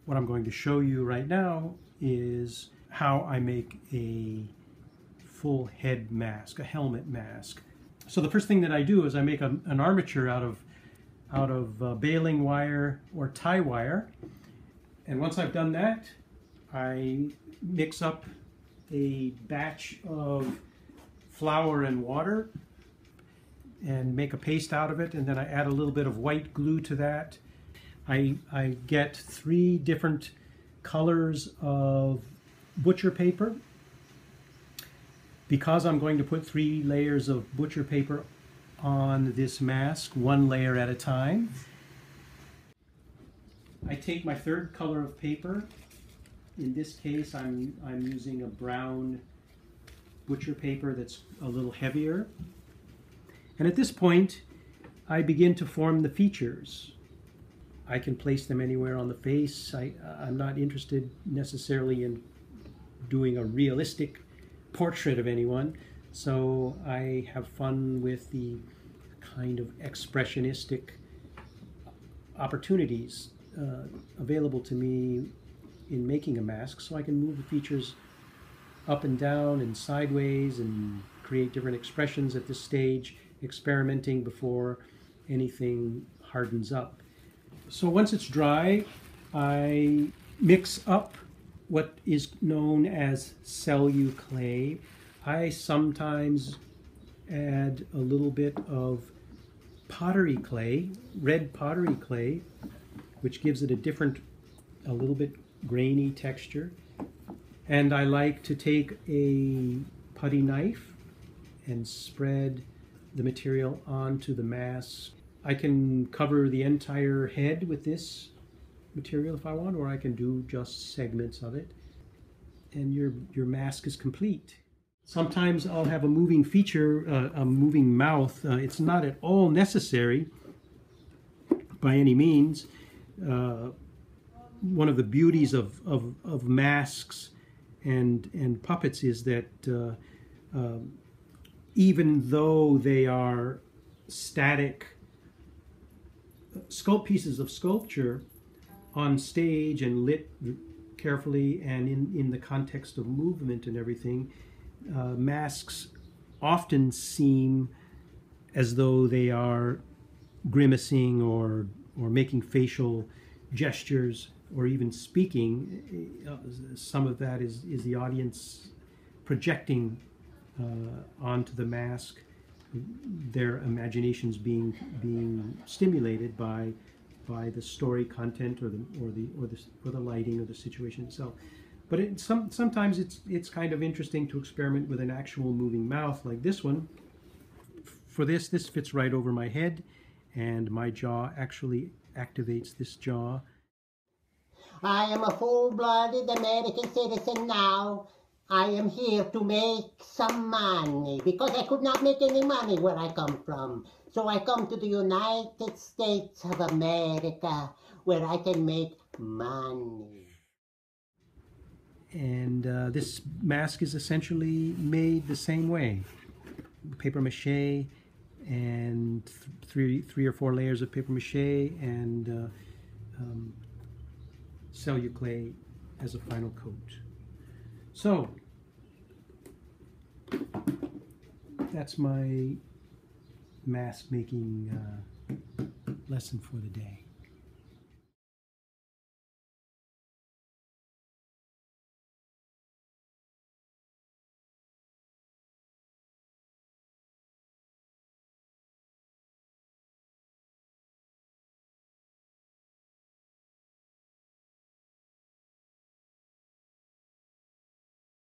What I'm going to show you right now is how I make a full head mask, a helmet mask. So the first thing that I do is I make an armature out of baling wire or tie wire. And once I've done that, I mix up a batch of flour and water and make a paste out of it, and then I add a little bit of white glue to that. I get 3 different colors of butcher paper. Because I'm going to put 3 layers of butcher paper on this mask, 1 layer at a time, I take my 3rd color of paper. In this case, I'm using a brown butcher paper that's a little heavier. And at this point, I begin to form the features. I can place them anywhere on the face. I'm not interested necessarily in doing a realistic portrait of anyone, so I have fun with the kind of expressionistic opportunities available to me in making a mask, so I can move the features up and down and sideways and create different expressions at this stage, experimenting before anything hardens up. So once it's dry, I mix up what is known as celluclay. I sometimes add a little bit of pottery clay, red pottery clay, which gives it a little bit grainy texture. And I like to take a putty knife and spread the material onto the mask. I can cover the entire head with this material if I want, or I can do just segments of it, and your mask is complete. Sometimes I'll have a moving feature, a moving mouth. It's not at all necessary by any means. One of the beauties of masks and puppets is that even though they are static pieces of sculpture on stage and lit carefully and in the context of movement and everything, masks often seem as though they are grimacing or making facial gestures or even speaking. Some of that is the audience projecting onto the mask, their imaginations being stimulated by the story content or the lighting or the situation itself. But sometimes it's kind of interesting to experiment with an actual moving mouth like this one. For this fits right over my head, and my jaw actually activates this jaw. I am a full-blooded American citizen now. I am here to make some money because I could not make any money where I come from. So I come to the United States of America where I can make money. And this mask is essentially made the same way. Paper mache and three or four layers of paper mache and celluclay as a final coat. So that's my mask making lesson for the day.